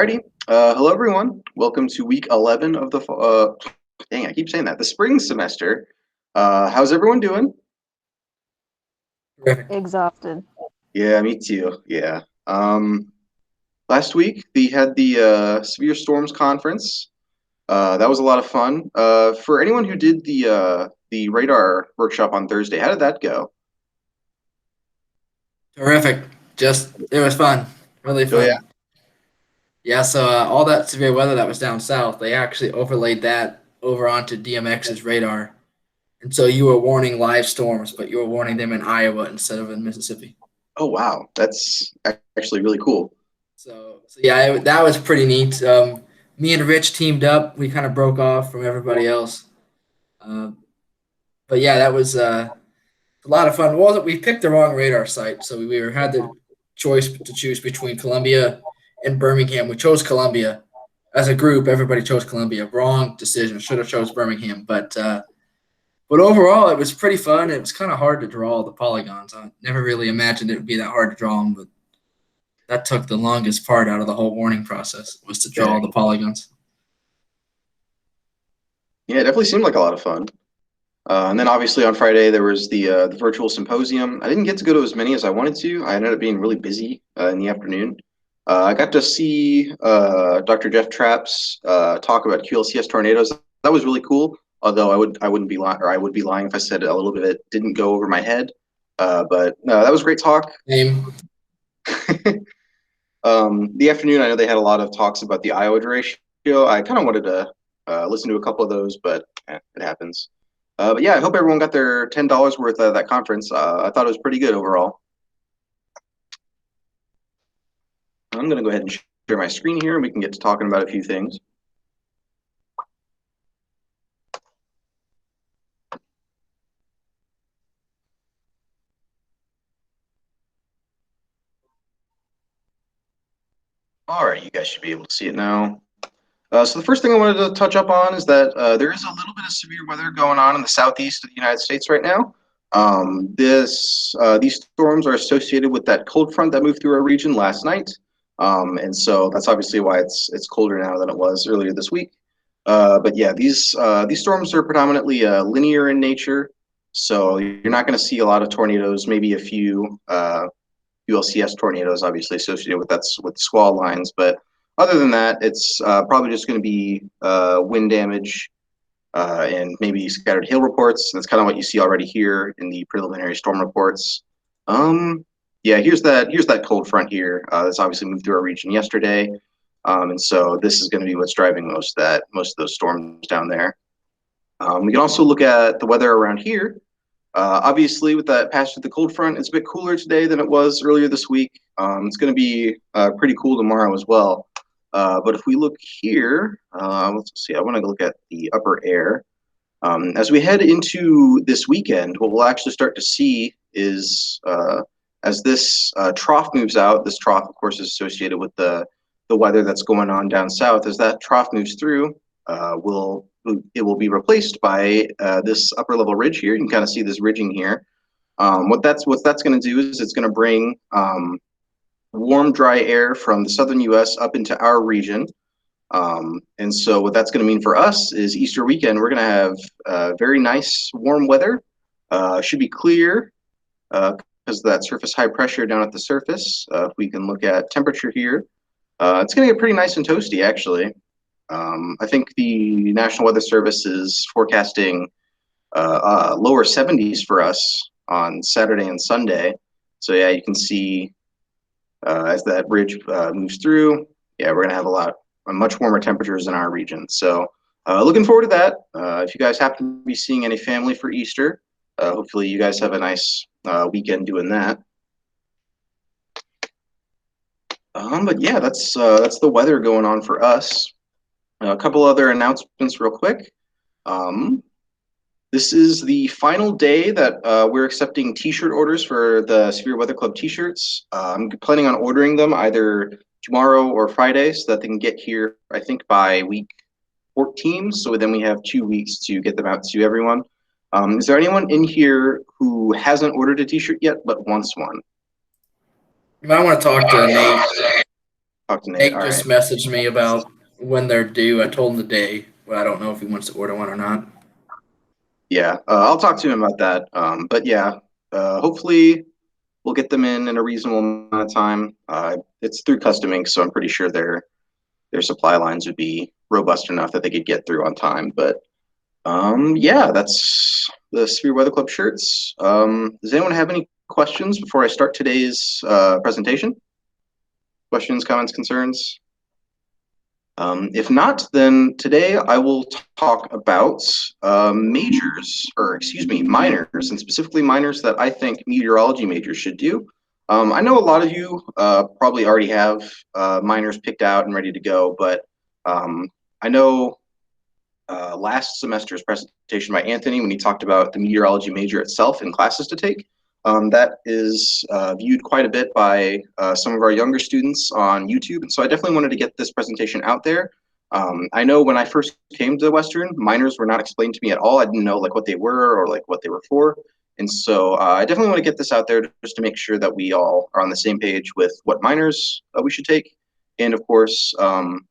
Alrighty. Hello, everyone. Welcome to week 11 of dang, I keep saying that, the spring semester. How's everyone doing? Terrific. Exhausted. Yeah, me too. Yeah. Last week, we had the Severe Storms Conference. That was a lot of fun. For anyone who did the radar workshop on Thursday, how did that go? Terrific. It was fun. Really Oh, yeah. fun. Yeah, so all that severe weather that was down south, they actually overlaid that over onto DMX's radar. And so you were warning live storms, but you were warning them in Iowa instead of in Mississippi. Oh, wow. That's actually really cool. So yeah, that was pretty neat. Me and Rich teamed up. We kind of broke off from everybody else. Uh, but yeah, that was a lot of fun. Well, we picked the wrong radar site, so had the choice to choose between Columbia and Birmingham. We chose Columbia as a group. Everybody chose Columbia. Wrong decision. Should have chose Birmingham, but overall, it was pretty fun. It was kind of hard to draw the polygons. I never really imagined it would be that hard to draw them, but that took the longest part out of the whole warning process was to draw the polygons. Yeah, it definitely seemed like a lot of fun. And then obviously on Friday there was the virtual symposium. I didn't get to go to as many as I wanted to. I ended up being really busy in the afternoon. I got to see Dr. Jeff Trapp's talk about QLCS tornadoes. That was really cool. Although I wouldn't be lying, or I would be lying if I said a little bit of it didn't go over my head. But no, that was a great talk. Same. The afternoon, I know they had a lot of talks about the Iowa ratio. I kind of wanted to listen to a couple of those, but it happens. But yeah, I hope everyone got their $10 worth of that conference. I thought it was pretty good overall. I'm going to go ahead and share my screen here, and we can get to talking about a few things. All right, you guys should be able to see it now. So the first thing I wanted to touch up on is that there is a little bit of severe weather going on in the southeast of the United States right now. These storms are associated with that cold front that moved through our region last night, and so that's obviously why it's colder now than it was earlier this week. But yeah, these storms are predominantly linear in nature, so you're not going to see a lot of tornadoes. Maybe a few ULCS tornadoes, obviously associated with squall lines, but other than that, it's probably just going to be wind damage and maybe scattered hail reports. That's kind of what you see already here in the preliminary storm reports. Yeah, here's that cold front here. That's obviously moved through our region yesterday, and so this is going to be what's driving most of those storms down there. We can also look at the weather around here. Obviously, with that passage of the cold front, it's a bit cooler today than it was earlier this week. It's going to be pretty cool tomorrow as well. But if we look here, let's see, I want to look at the upper air. As we head into this weekend, what we'll actually start to see is as this trough moves out, this trough, of course, is associated with the weather that's going on down south. As that trough moves through, it will be replaced by this upper level ridge here. You can kind of see this ridging here. What that's going to do is it's going to bring warm, dry air from the southern U.S. up into our region. And so what that's going to mean for us is Easter weekend, we're going to have very nice warm weather. Should be clear because of that surface high pressure down at the surface. If we can look at temperature here, it's going to get pretty nice and toasty, actually. I think the National Weather Service is forecasting lower 70s for us on Saturday and Sunday. So yeah, you can see as that ridge moves through, yeah, we're gonna have much warmer temperatures in our region. So looking forward to that. If you guys happen to be seeing any family for Easter, hopefully you guys have a nice weekend doing that. But yeah, that's the weather going on for us. A couple other announcements real quick. This is the final day that we're accepting t-shirt orders for the Severe Weather Club t-shirts. I'm planning on ordering them either tomorrow or Friday so that they can get here, I think, by week 14. So then we have 2 weeks to get them out to everyone. Is there anyone in here who hasn't ordered a t-shirt yet but wants one? You might want to talk to Nate. Talk to Nate. Nate All right. just messaged me about when they're due. I told him the day, but I don't know if he wants to order one or not. Yeah, I'll talk to him about that. But yeah, hopefully we'll get them in a reasonable amount of time. It's through Custom Ink, so I'm pretty sure their supply lines would be robust enough that they could get through on time. But yeah, that's the Severe Weather Club shirts. Does anyone have any questions before I start today's presentation? Questions, comments, concerns? If not, then today I will talk about majors, or excuse me, minors, and specifically minors that I think meteorology majors should do. I know a lot of you probably already have minors picked out and ready to go, but I know last semester's presentation by Anthony when he talked about the meteorology major itself and classes to take. That is viewed quite a bit by some of our younger students on YouTube. And so I definitely wanted to get this presentation out there. I know when I first came to Western, minors were not explained to me at all. I didn't know like what they were or like what they were for. And so I definitely want to get this out there just to make sure that we all are on the same page with what minors we should take. And of course,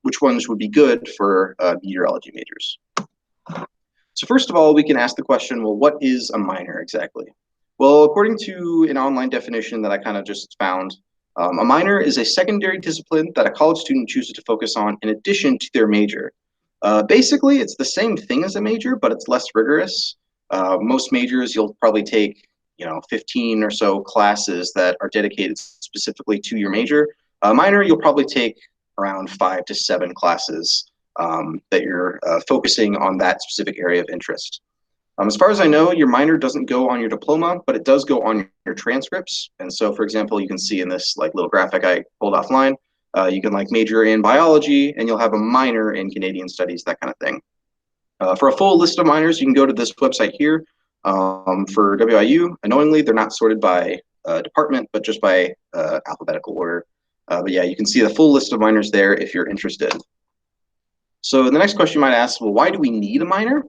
which ones would be good for meteorology majors. So first of all, we can ask the question, well, what is a minor exactly? Well, according to an online definition that I kind of just found, a minor is a secondary discipline that a college student chooses to focus on in addition to their major. Basically, it's the same thing as a major, but it's less rigorous. Most majors, you'll probably take 15 or so classes that are dedicated specifically to your major. Minor, you'll probably take around 5 to 7 classes that you're focusing on that specific area of interest. As far as I know, your minor doesn't go on your diploma, but it does go on your transcripts. And so, for example, you can see in this like little graphic I pulled offline, you can like major in biology and you'll have a minor in Canadian studies, that kind of thing. For a full list of minors, you can go to this website here. For WIU, annoyingly, they're not sorted by department, but just by alphabetical order. But yeah, you can see the full list of minors there if you're interested. So the next question you might ask, well, why do we need a minor?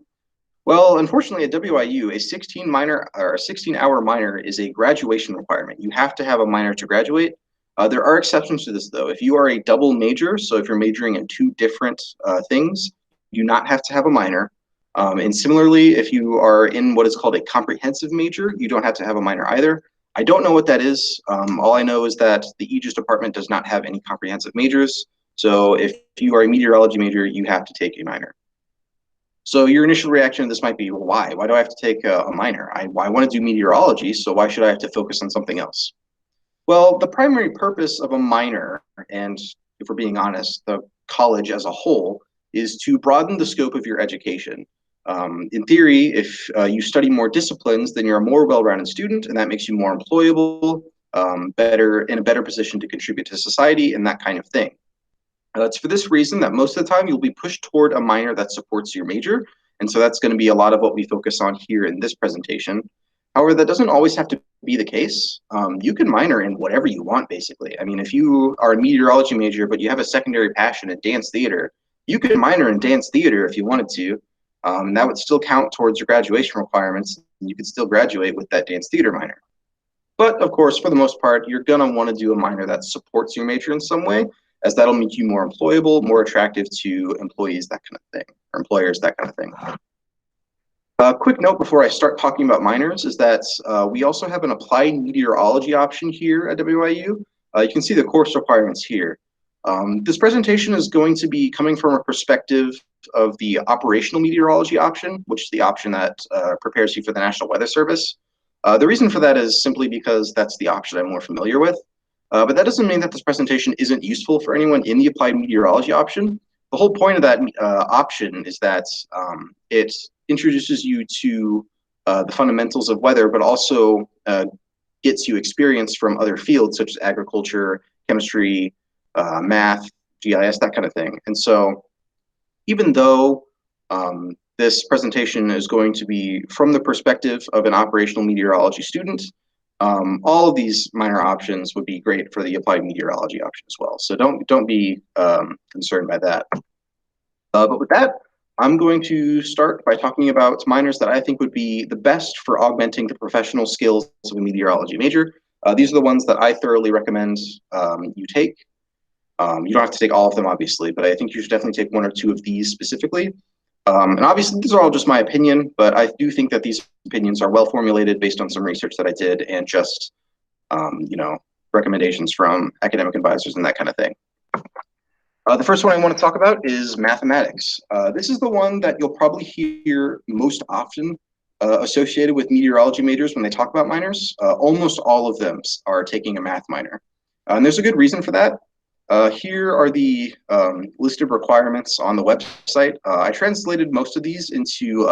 Well, unfortunately, at WIU, a 16-hour minor is a graduation requirement. You have to have a minor to graduate. There are exceptions to this, though. If you are a double major, so if you're majoring in 2 different things, you do not have to have a minor. And similarly, if you are in what is called a comprehensive major, you don't have to have a minor either. I don't know what that is. All I know is that the Aegis department does not have any comprehensive majors. So if you are a meteorology major, you have to take a minor. So your initial reaction to this might be, well, why? Why do I have to take a minor? I want to do meteorology, so why should I have to focus on something else? Well, the primary purpose of a minor, and if we're being honest, the college as a whole, is to broaden the scope of your education. In theory, if you study more disciplines, then you're a more well-rounded student, and that makes you more employable, in a better position to contribute to society, and that kind of thing. It's for this reason that most of the time you'll be pushed toward a minor that supports your major. And so that's going to be a lot of what we focus on here in this presentation. However, that doesn't always have to be the case. You can minor in whatever you want, basically. I mean, if you are a meteorology major, but you have a secondary passion in dance theater, you could minor in dance theater if you wanted to. That would still count towards your graduation requirements. You could still graduate with that dance theater minor. But of course, for the most part, you're going to want to do a minor that supports your major in some way, as that'll make you more employable, more attractive to employees, that kind of thing, or employers, that kind of thing. A quick note before I start talking about minors is that we also have an applied meteorology option here at WIU. You can see the course requirements here. This presentation is going to be coming from a perspective of the operational meteorology option, which is the option that prepares you for the National Weather Service. The reason for that is simply because that's the option I'm more familiar with. But that doesn't mean that this presentation isn't useful for anyone in the applied meteorology option. The whole point of that option is that it introduces you to the fundamentals of weather, but also gets you experience from other fields such as agriculture, chemistry, math, GIS, that kind of thing. And so even though this presentation is going to be from the perspective of an operational meteorology student, all of these minor options would be great for the applied meteorology option as well. So don't be concerned by that. But with that, I'm going to start by talking about minors that I think would be the best for augmenting the professional skills of a meteorology major. These are the ones that I thoroughly recommend you take. You don't have to take all of them, obviously, but I think you should definitely take one or two of these specifically. And obviously, these are all just my opinion, but I do think that these opinions are well formulated based on some research that I did and just, recommendations from academic advisors and that kind of thing. The first one I want to talk about is mathematics. This is the one that you'll probably hear most often associated with meteorology majors when they talk about minors. Almost all of them are taking a math minor. And there's a good reason for that. Here are the list of requirements on the website. I translated most of these into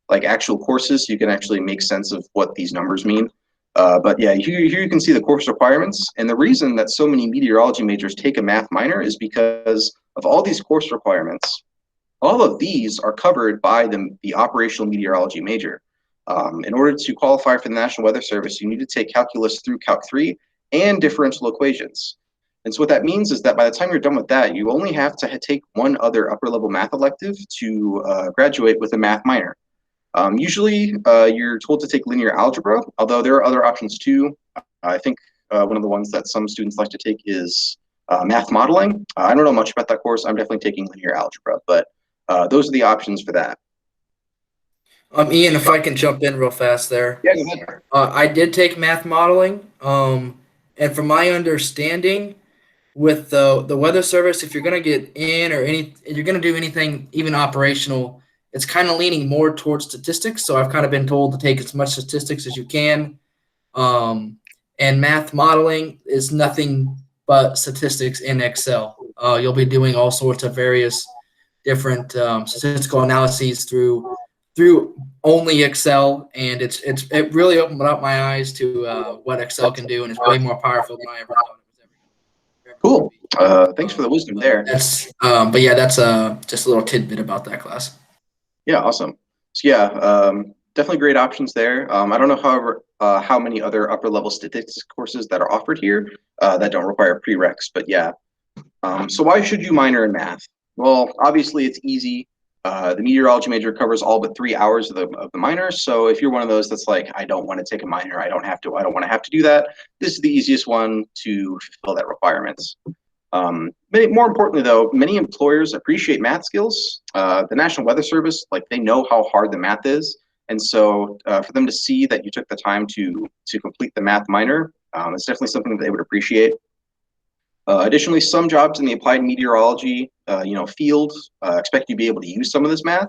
like actual courses, so you can actually make sense of what these numbers mean. But yeah, here you can see the course requirements. And the reason that so many meteorology majors take a math minor is because of all these course requirements. All of these are covered by the operational meteorology major. In order to qualify for the National Weather Service, you need to take calculus through Calc 3 and differential equations. And so what that means is that by the time you're done with that, you only have to take one other upper level math elective to graduate with a math minor. Usually you're told to take linear algebra, although there are other options too. I think one of the ones that some students like to take is math modeling. I don't know much about that course. I'm definitely taking linear algebra, but those are the options for that. Ian, if I can jump in real fast there. Yeah, go ahead. I did take math modeling, and from my understanding, with the weather service, if you're gonna get in or if you're gonna do anything even operational, it's kind of leaning more towards statistics. So I've kind of been told to take as much statistics as you can. And math modeling is nothing but statistics in Excel. You'll be doing all sorts of various different statistical analyses through only Excel, and it really opened up my eyes to what Excel can do, and it's way more powerful than I ever thought it was ever Cool. going to be. Thanks for the wisdom there. But yeah, that's just a little tidbit about that class. Yeah, awesome. So yeah, definitely great options there. I don't know, however, how many other upper level statistics courses that are offered here that don't require prereqs, but yeah. So why should you minor in math? Well, obviously it's easy. The meteorology major covers all but 3 hours of the minor. So if you're one of those that's like, I don't want to take a minor, I don't want to have to do that, this is the easiest one to fulfill that requirements. More importantly, though, many employers appreciate math skills. The National Weather Service, like, they know how hard the math is, and so for them to see that you took the time to complete the math minor, it's definitely something that they would appreciate. Additionally, some jobs in the applied meteorology, field expect you to be able to use some of this math.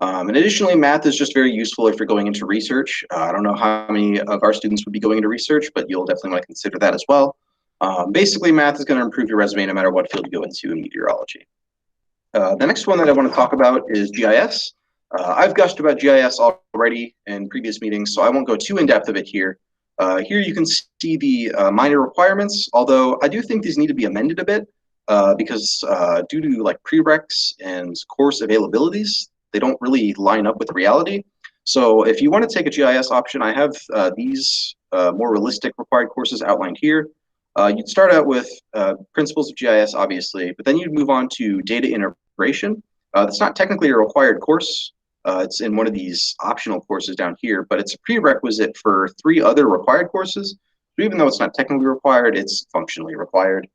And additionally, math is just very useful if you're going into research. I don't know how many of our students would be going into research, but you'll definitely want to consider that as well. Basically, math is going to improve your resume no matter what field you go into in meteorology. The next one that I want to talk about is GIS. I've gushed about GIS already in previous meetings, so I won't go too in-depth of it here. Here you can see the minor requirements, although I do think these need to be amended a bit because due to like prereqs and course availabilities, they don't really line up with reality. So if you want to take a GIS option, I have these more realistic required courses outlined here. You'd start out with principles of GIS, obviously, but then you'd move on to data integration. That's not technically a required course. It's in one of these optional courses down here, but it's a prerequisite for 3 other required courses. So even though it's not technically required, it's functionally required.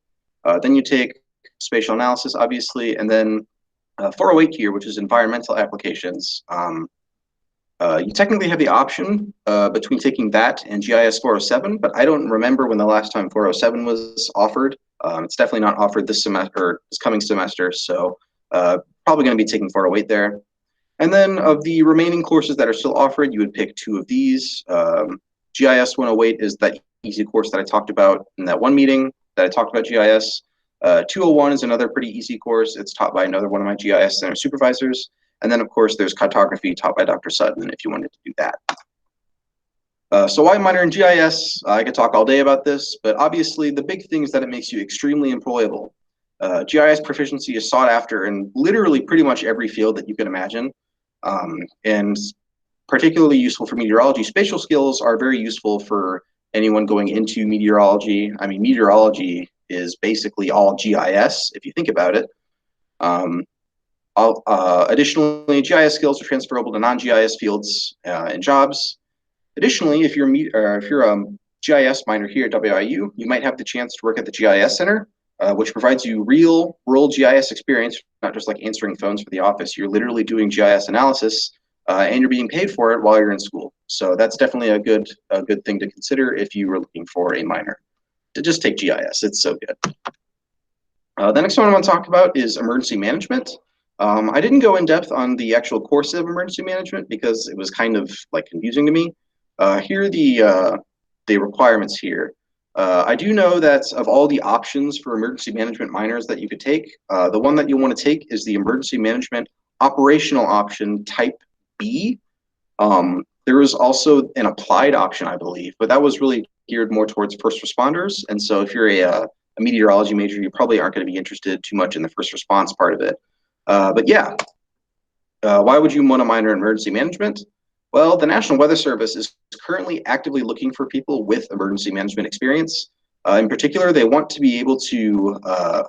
Then you take spatial analysis, obviously, and then 408 here, which is environmental applications. You technically have the option between taking that and GIS 407, but I don't remember when the last time 407 was offered. It's definitely not offered this semester or this coming semester, so probably going to be taking 408 there. And then of the remaining courses that are still offered, you would pick 2 of these. GIS 108 is that easy course that I talked about in that one meeting that I talked about GIS. 201 is another pretty easy course. It's taught by another one of my GIS center supervisors. And then, of course, there's cartography taught by Dr. Sutton if you wanted to do that. So why minor in GIS? I could talk all day about this, but obviously the big thing is that it makes you extremely employable. GIS proficiency is sought after in literally pretty much every field that you can imagine, and particularly useful for meteorology. Spatial skills are very useful for anyone going into meteorology. I mean, meteorology is basically all GIS if you think about it. Additionally, GIS skills are transferable to non-GIS fields and jobs. Additionally, if you're a GIS minor here at WIU, you might have the chance to work at the GIS Center. which provides you real world GIS experience, not just like answering phones for the office. You're literally doing GIS analysis, and you're being paid for it while you're in school. So that's definitely a good thing to consider if you were looking for a minor, to just take GIS. It's so good. The next one I want to talk about is emergency management. I didn't go in depth on the actual course of emergency management because it was kind of like confusing to me. Here are the requirements here. I do know that of all the options for emergency management minors that you could take, the one that you want to take is the emergency management operational option type B. There was also an applied option, I believe, but that was really geared more towards first responders. And so if you're a meteorology major, you probably aren't going to be interested too much in the first response part of it. But yeah, why would you want to minor in emergency management? Well, the National Weather Service is currently actively looking for people with emergency management experience. In particular, they want to be able to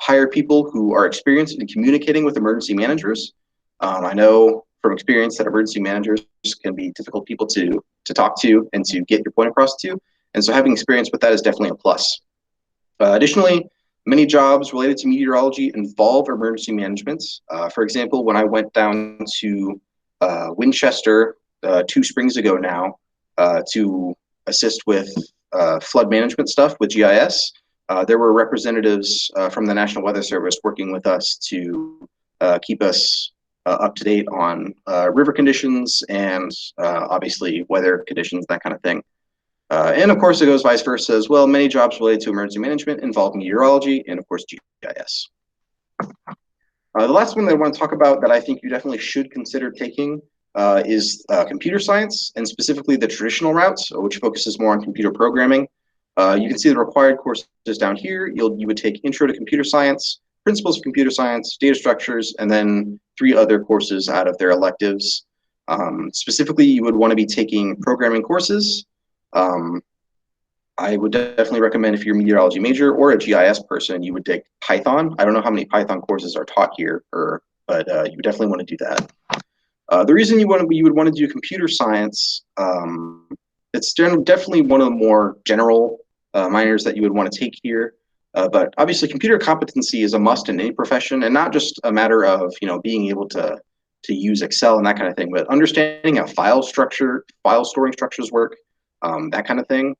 hire people who are experienced in communicating with emergency managers. I know from experience that emergency managers can be difficult people to talk to and to get your point across to. And so having experience with that is definitely a plus. Additionally, many jobs related to meteorology involve emergency management. For example, when I went down to Winchester 2 springs ago now to assist with flood management stuff with GIS, there were representatives from the National Weather Service working with us to keep us up to date on river conditions and obviously weather conditions, that kind of thing. And of course, it goes vice versa as well. Many jobs related to emergency management involve meteorology and, of course, GIS. The last one that I want to talk about that I think you definitely should consider taking is computer science, and specifically the traditional route, which focuses more on computer programming. You can see the required courses down here. You would take Intro to Computer Science, Principles of Computer Science, Data Structures, and then 3 other courses out of their electives. Specifically, you would want to be taking programming courses. I would definitely recommend if you're a meteorology major or a GIS person, you would take Python. I don't know how many Python courses are taught here, but you would definitely want to do that. The reason you would want to do computer science, it's definitely one of the more general minors that you would want to take here. But obviously, computer competency is a must in any profession, and not just a matter of being able to use Excel and that kind of thing, but understanding how file storing structures work, that kind of thing.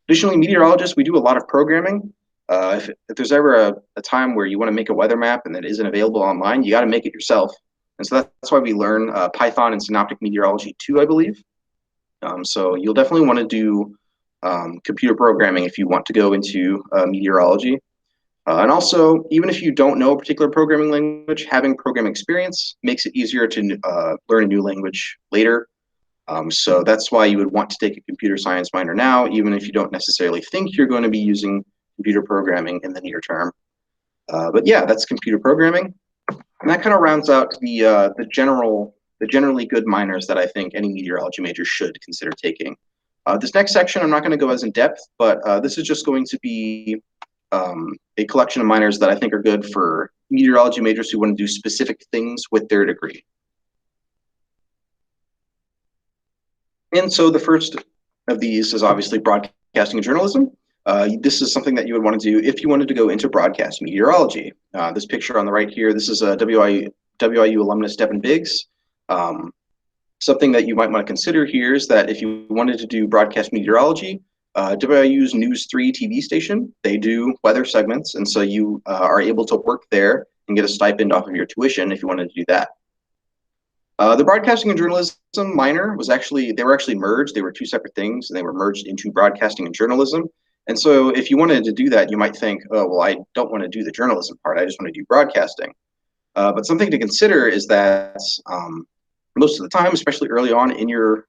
Additionally, meteorologists, we do a lot of programming. If there's ever a time where you want to make a weather map and that isn't available online, you got to make it yourself. And so that's why we learn Python and Synoptic Meteorology too, I believe. So you'll definitely want to do computer programming if you want to go into meteorology. And also, even if you don't know a particular programming language, having programming experience makes it easier to learn a new language later. So that's why you would want to take a computer science minor now, even if you don't necessarily think you're going to be using computer programming in the near term. But yeah, that's computer programming. And that kind of rounds out the generally good minors that I think any meteorology major should consider taking. This next section, I'm not going to go as in depth, but this is just going to be a collection of minors that I think are good for meteorology majors who want to do specific things with their degree. And so the first of these is obviously broadcasting and journalism. This is something that you would want to do if you wanted to go into broadcast meteorology. This picture on the right here, this is a WIU alumnus, Devin Biggs. Something that you might want to consider here is that if you wanted to do broadcast meteorology, WIU's News 3 TV station, they do weather segments, and so you are able to work there and get a stipend off of your tuition if you wanted to do that. The broadcasting and journalism minor they were actually merged. They were 2 separate things, and they were merged into broadcasting and journalism. And so if you wanted to do that, you might think, oh, well, I don't want to do the journalism part. I just want to do broadcasting. But something to consider is that most of the time, especially early on in your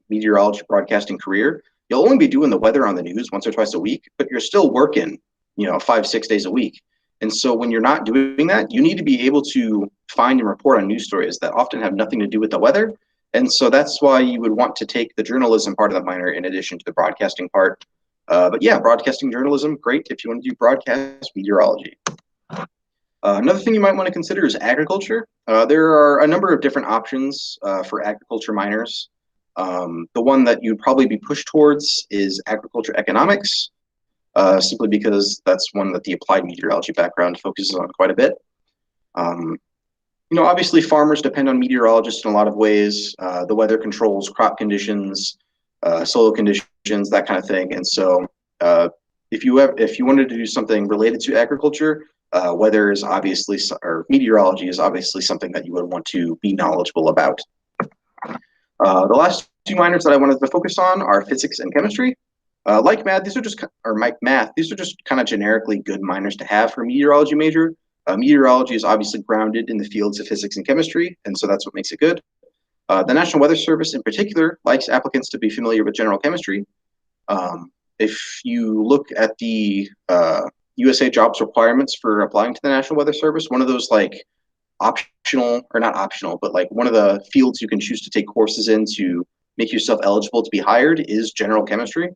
meteorology broadcasting career, you'll only be doing the weather on the news once or twice a week, but you're still working, 5-6 days a week. And so when you're not doing that, you need to be able to find and report on news stories that often have nothing to do with the weather. And so that's why you would want to take the journalism part of the minor in addition to the broadcasting part. But yeah, broadcasting journalism, great if you want to do broadcast meteorology. Another thing you might want to consider is agriculture. There are a number of different options for agriculture minors. The one that you'd probably be pushed towards is agriculture economics. simply because that's one that the applied meteorology background focuses on quite a bit. Obviously farmers depend on meteorologists in a lot of ways. The weather controls crop conditions, soil conditions, that kind of thing. And so if you wanted to do something related to agriculture, weather is obviously, or meteorology is obviously something that you would want to be knowledgeable about. The last two minors that I wanted to focus on are physics and chemistry. Like math, these are just kind of generically good minors to have for a meteorology major. Meteorology is obviously grounded in the fields of physics and chemistry, and so that's what makes it good. The National Weather Service in particular likes applicants to be familiar with general chemistry. If you look at the USA jobs requirements for applying to the National Weather Service, one of those like optional, or not optional, but like one of the fields you can choose to take courses in to make yourself eligible to be hired is general chemistry.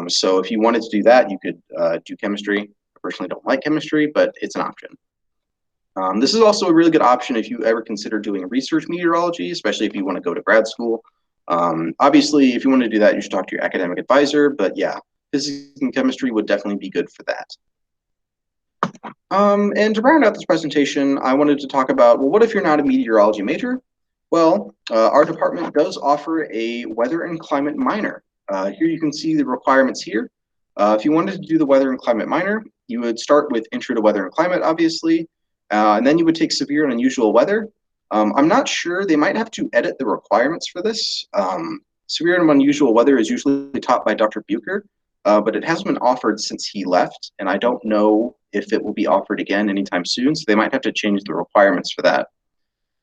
So if you wanted to do that, you could do chemistry. I personally don't like chemistry, but it's an option. This is also a really good option if you ever consider doing research meteorology, especially if you want to go to grad school. Obviously, if you want to do that, you should talk to your academic advisor, but yeah, physics and chemistry would definitely be good for that. And to round out this presentation, I wanted to talk about, well, what if you're not a meteorology major? Well, our department does offer a weather and climate minor. Here you can see the requirements here. If you wanted to do the weather and climate minor, you would start with Intro to Weather and Climate, obviously, and then you would take Severe and Unusual Weather. I'm not sure, they might have to edit the requirements for this. Severe and Unusual Weather is usually taught by Dr. Bucher, but it hasn't been offered since he left, and I don't know if it will be offered again anytime soon, so they might have to change the requirements for that.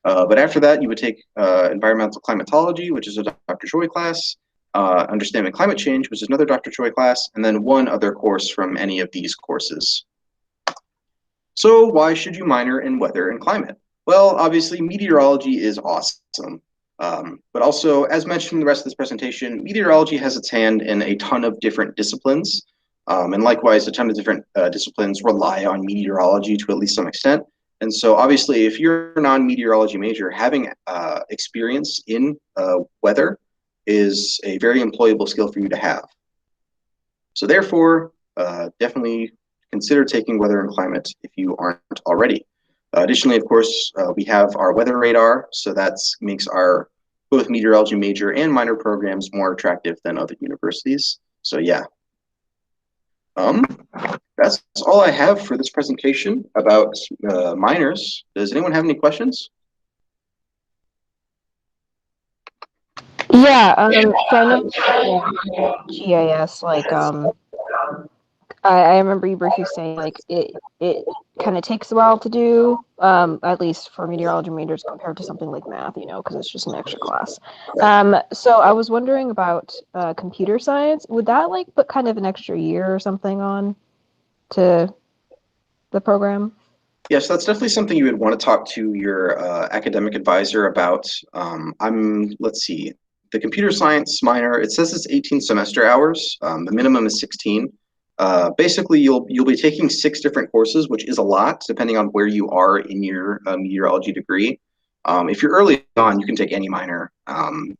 But after that, you would take Environmental Climatology, which is a Dr. Choi class, Understanding Climate Change, which is another Dr. Choi class, and then one other course from any of these courses. So why should you minor in weather and climate? Well, obviously, meteorology is awesome. But also, as mentioned in the rest of this presentation, meteorology has its hand in a ton of different disciplines. And likewise, a ton of different disciplines rely on meteorology to at least some extent. And so obviously, if you're a non-meteorology major, having experience in weather is a very employable skill for you to have. So therefore, definitely consider taking weather and climate if you aren't already. Additionally, of course, we have our weather radar, so that makes our both meteorology major and minor programs more attractive than other universities. So yeah. That's all I have for this presentation about minors. Does anyone have any questions? Yeah, so I know GIS, like, I remember you briefly saying, like, it kind of takes a while to do, at least for meteorology majors compared to something like math, because it's just an extra class. So I was wondering about computer science. Would that, like, put kind of an extra year or something on to the program? Yes, that's definitely something you would want to talk to your academic advisor about. Let's see, the computer science minor, it says it's 18 semester hours. The minimum is 16. Basically, you'll be taking 6 different courses, which is a lot, depending on where you are in your meteorology degree. If you're early on, you can take any minor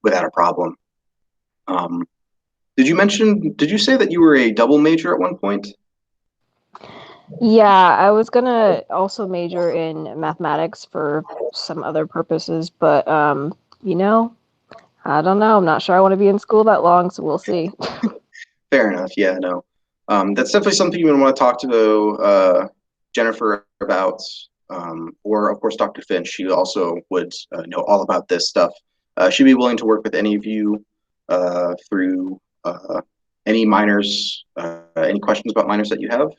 without a problem. Did you say that you were a double major at one point? Yeah, I was gonna also major in mathematics for some other purposes, but I don't know. I'm not sure I want to be in school that long, so we'll see. Fair enough. Yeah, no. That's definitely something you would want to talk to Jennifer about, or of course Dr. Finch. She also would know all about this stuff. She'd be willing to work with any of you through any minors, any questions about minors that you have.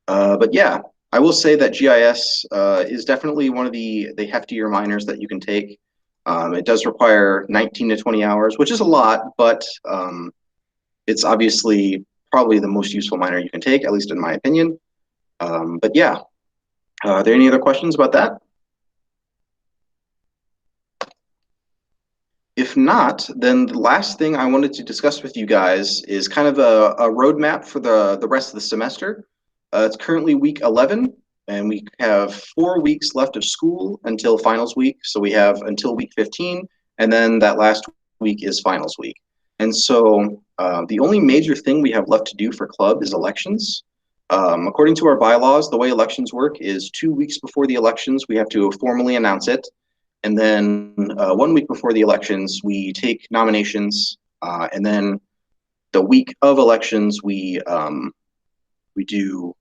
But yeah, I will say that GIS is definitely one of the heftier minors that you can take. It does require 19 to 20 hours, which is a lot, but it's obviously probably the most useful minor you can take, at least in my opinion. But yeah, are there any other questions about that? If not, then the last thing I wanted to discuss with you guys is kind of a roadmap for the rest of the semester. It's currently week 11, and we have 4 weeks left of school until finals week. So we have until week 15, and then that last week is finals week. And so the only major thing we have left to do for club is elections. According to our bylaws, the way elections work is 2 weeks before the elections, we have to formally announce it. And then 1 week before the elections, we take nominations. And then the week of elections, we do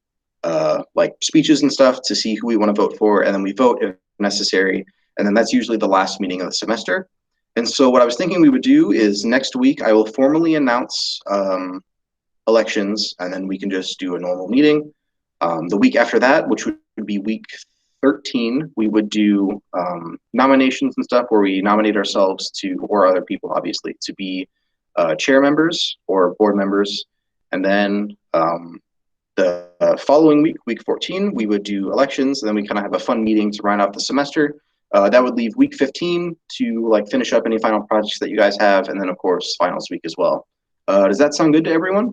like speeches and stuff to see who we want to vote for, and then we vote if necessary. And then that's usually the last meeting of the semester. And so what I was thinking we would do is next week I will formally announce elections, and then we can just do a normal meeting. The week after that, which would be week 13, we would do nominations and stuff where we nominate ourselves to, or other people obviously, to be chair members or board members. And then the following week, week 14, we would do elections, and then we kind of have a fun meeting to round out the semester. That would leave week 15 to like finish up any final projects that you guys have, and then of course finals week as well. Does that sound good to everyone?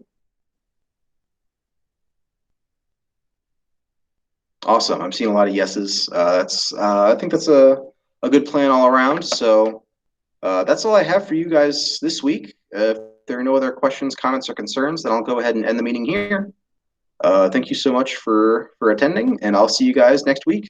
Awesome. I'm seeing a lot of yeses. I think that's a good plan all around. So that's all I have for you guys this week. If there are no other questions, comments, or concerns, then I'll go ahead and end the meeting here. Thank you so much for attending, and I'll see you guys next week.